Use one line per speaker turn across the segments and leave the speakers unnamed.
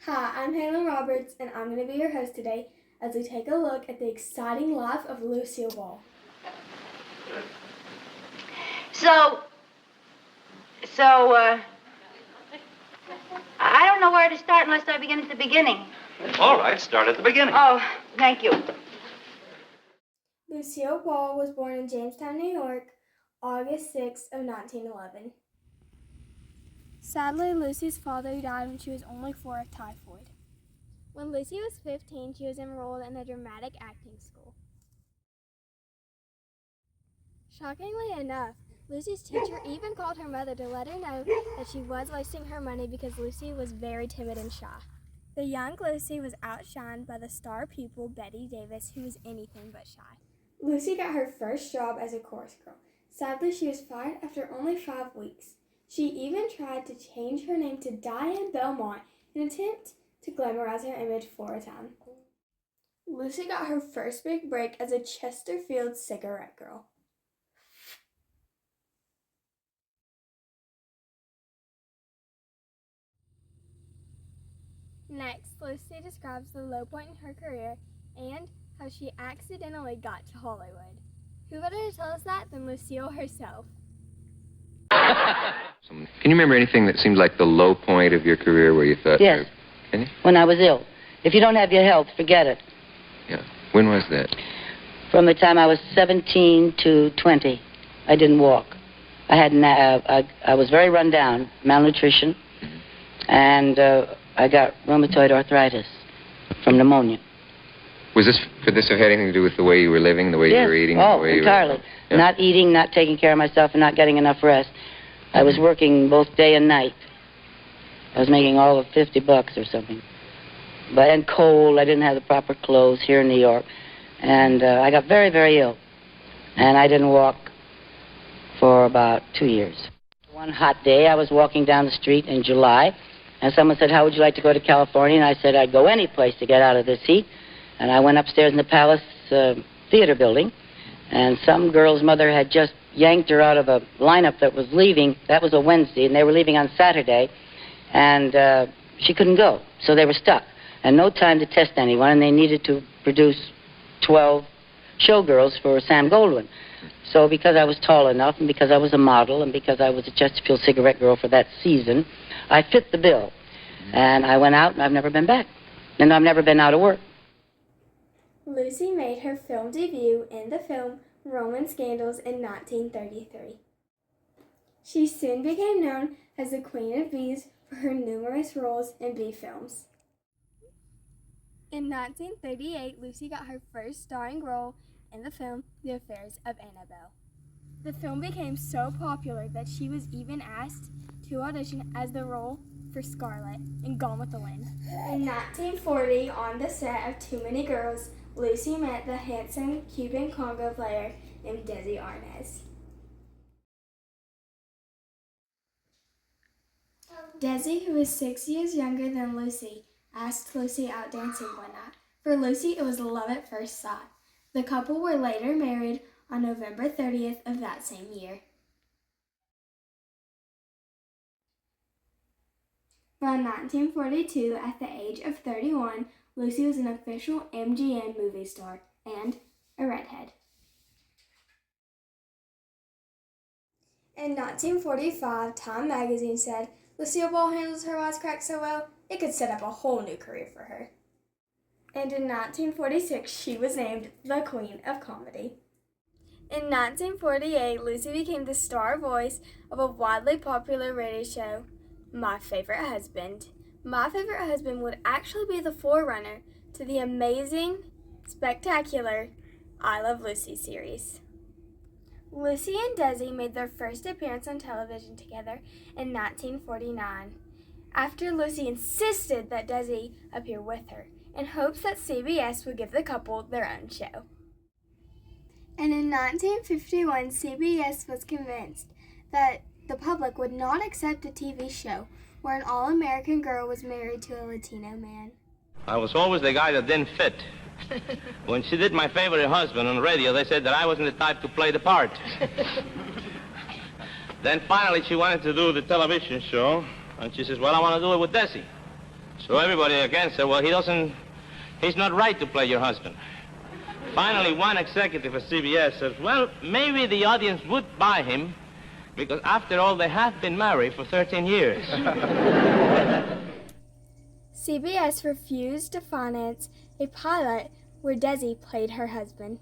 Hi, I'm Hannah Roberts, and I'm going to be your host today as we take a look at the exciting life of Lucille Ball.
I don't know where to start unless I begin at the beginning.
All right, start at the beginning.
Oh, thank you.
Lucille Ball was born in Jamestown, New York, August 6 of 1911. Sadly, Lucy's father died when she was only 4 of typhoid. When Lucy was 15, she was enrolled in a dramatic acting school. Shockingly enough, Lucy's teacher even called her mother to let her know that she was wasting her money because Lucy was very timid and shy. The young Lucy was outshined by the star pupil Betty Davis, who was anything but shy. Lucy got her first job as a chorus girl. Sadly, she was fired after only 5 weeks. She even tried to change her name to Diane Belmont in an attempt to glamorize her image for a time. Lucy got her first big break as a Chesterfield cigarette girl. Next, Lucy describes the low point in her career and how she accidentally got to Hollywood. Who better to tell us that than Lucille herself?
Can you remember anything that seemed like the low point of your career where you thought...
Yes, when I was ill. If you don't have your health, forget it.
Yeah. When was that?
From the time I was 17 to 20, I didn't walk. I was very run down, malnutrition, and I got rheumatoid arthritis from pneumonia.
Could this have had anything to do with the way you were living, the way you were eating?
Oh,
the way
entirely.
You were... Yeah.
Not eating, not taking care of myself, and not getting enough rest. I was working both day and night. I was making all of $50 or something. And cold, I didn't have the proper clothes here in New York. And I got very, very ill. And I didn't walk for about 2 years. One hot day, I was walking down the street in July, and someone said, "How would you like to go to California?" And I said, "I'd go any place to get out of this heat." And I went upstairs in the Palace Theater building, and some girl's mother had just yanked her out of a lineup that was leaving. That was a Wednesday, and they were leaving on Saturday, and she couldn't go, so they were stuck. And no time to test anyone, and they needed to produce 12 showgirls for Sam Goldwyn. So because I was tall enough, and because I was a model, and because I was a Chesterfield cigarette girl for that season, I fit the bill. And I went out, and I've never been back. And I've never been out of work.
Lucy made her film debut in the film Roman Scandals in 1933. She soon became known as the Queen of Bees for her numerous roles in bee films. In 1938, Lucy got her first starring role in the film The Affairs of Annabelle. The film became so popular that she was even asked to audition as the role for Scarlett in Gone with the Wind. In 1940, on the set of Too Many Girls, Lucy met the handsome Cuban conga player named Desi Arnaz. Desi, who was 6 years younger than Lucy, asked Lucy out dancing one night. For Lucy, it was love at first sight. The couple were later married on November 30th of that same year. By 1942, at the age of 31, Lucy was an official MGM movie star and a redhead. In 1945, Time magazine said, "Lucille Ball handles her wisecracks so well, it could set up a whole new career for her." And in 1946, she was named the Queen of Comedy. In 1948, Lucy became the star voice of a widely popular radio show, My Favorite Husband. My Favorite Husband would actually be the forerunner to the amazing, spectacular I Love Lucy series. Lucy and Desi made their first appearance on television together in 1949, after Lucy insisted that Desi appear with her, in hopes that CBS would give the couple their own show. And in 1951, CBS was convinced that the public would not accept a TV show where an all-American girl was married to a Latino man.
I was always the guy that didn't fit. When she did My Favorite Husband on the radio, they said that I wasn't the type to play the part. Then finally she wanted to do the television show, and she says, "Well, I want to do it with Desi." So everybody again said, well, he's not right to play your husband. Finally, one executive at CBS says, well, maybe the audience would buy him because after all, they have been married for 13 years.
CBS refused to finance a pilot where Desi played her husband.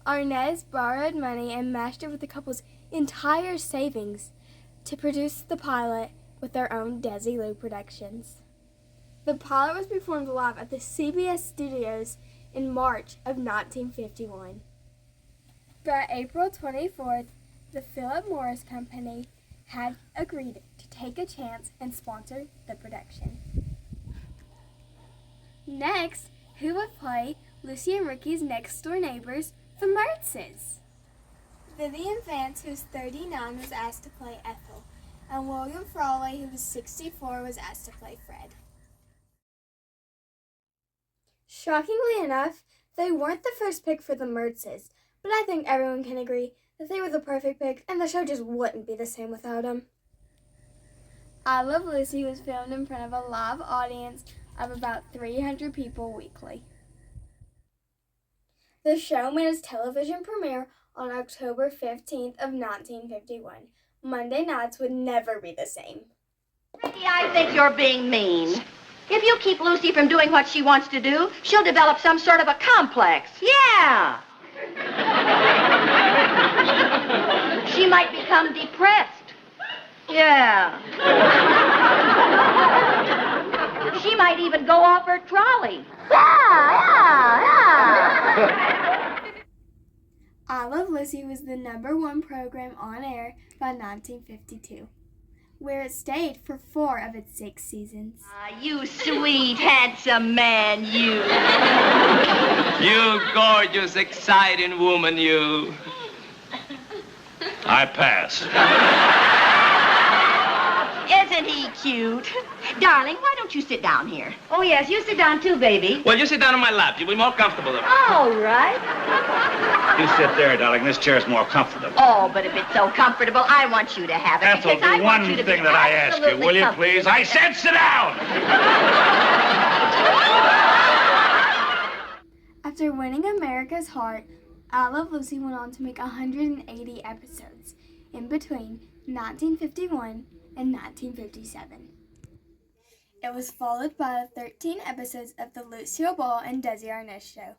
Arnaz borrowed money and matched it with the couple's entire savings to produce the pilot with their own Desi Lou Productions. The pilot was performed live at the CBS studios in March of 1951. By April 24th, the Philip Morris Company had agreed to take a chance and sponsor the production. Next, who would play Lucy and Ricky's next-door neighbors, the Mertzes? Vivian Vance, who was 39, was asked to play Ethel, and William Frawley, who was 64, was asked to play Fred. Shockingly enough, they weren't the first pick for the Mertzes, but I think everyone can agree that they were the perfect pick, and the show just wouldn't be the same without them. I Love Lucy was filmed in front of a live audience of about 300 people weekly. The show made its television premiere on October 15th of 1951. Monday nights would never be the same.
Ricky, I think you're being mean. If you keep Lucy from doing what she wants to do, she'll develop some sort of a complex. Yeah. She might become depressed. Yeah. She might even go off her trolley. Yeah.
I Love Lucy was the #1 program on air by 1952, where it stayed for 4 of its 6 seasons.
You sweet, handsome man, you.
You gorgeous, exciting woman, you.
I pass.
Isn't he cute? Darling, why don't you sit down here? Oh, yes, you sit down too, baby.
Well, you sit down on my lap. You'll be more comfortable there.
All right.
You sit there, darling. This chair's more comfortable.
Oh, but if it's so comfortable, I want you to have it.
Ethel,
because I
do
want
one
you to
thing
be
that I ask you,
absolutely
will you,
comfortable.
please? I said sit down!
After winning America's heart, I Love Lucy went on to make 180 episodes in between 1951 and 1957. It was followed by 13 episodes of the Lucille Ball and Desi Arnaz Show.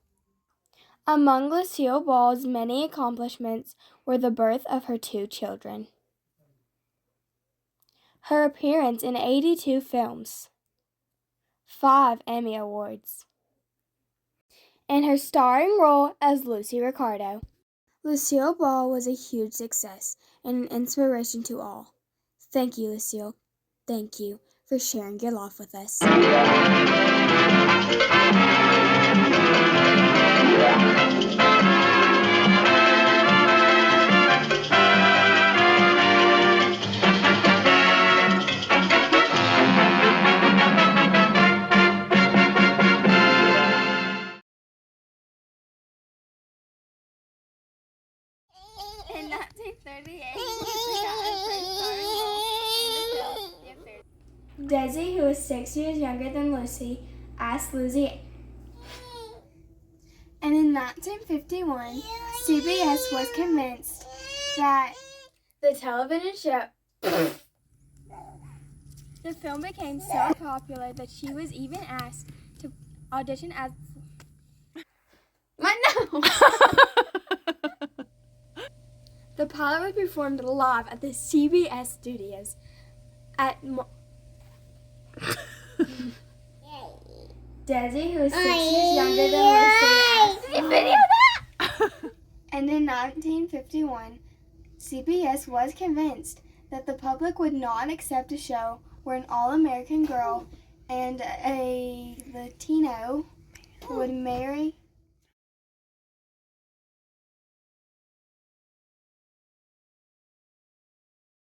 Among Lucille Ball's many accomplishments were the birth of her 2 children, her appearance in 82 films, 5 Emmy Awards, and her starring role as Lucy Ricardo. Lucille Ball was a huge success and an inspiration to all. Thank you, Lucille. Thank you for sharing your life with us. In 1938, Lucy got her first starring role in the film The Affair. Desi, who was 6 years younger than Lucy, asked Lucy, and in 1951, CBS was convinced that the television show, the film became so popular that she was even asked to audition as The pilot was performed live at the CBS studios at Desi, who was 6 years younger than Lucy, and in 1951, CBS was convinced that the public would not accept a show where an all-American girl and a Latino would marry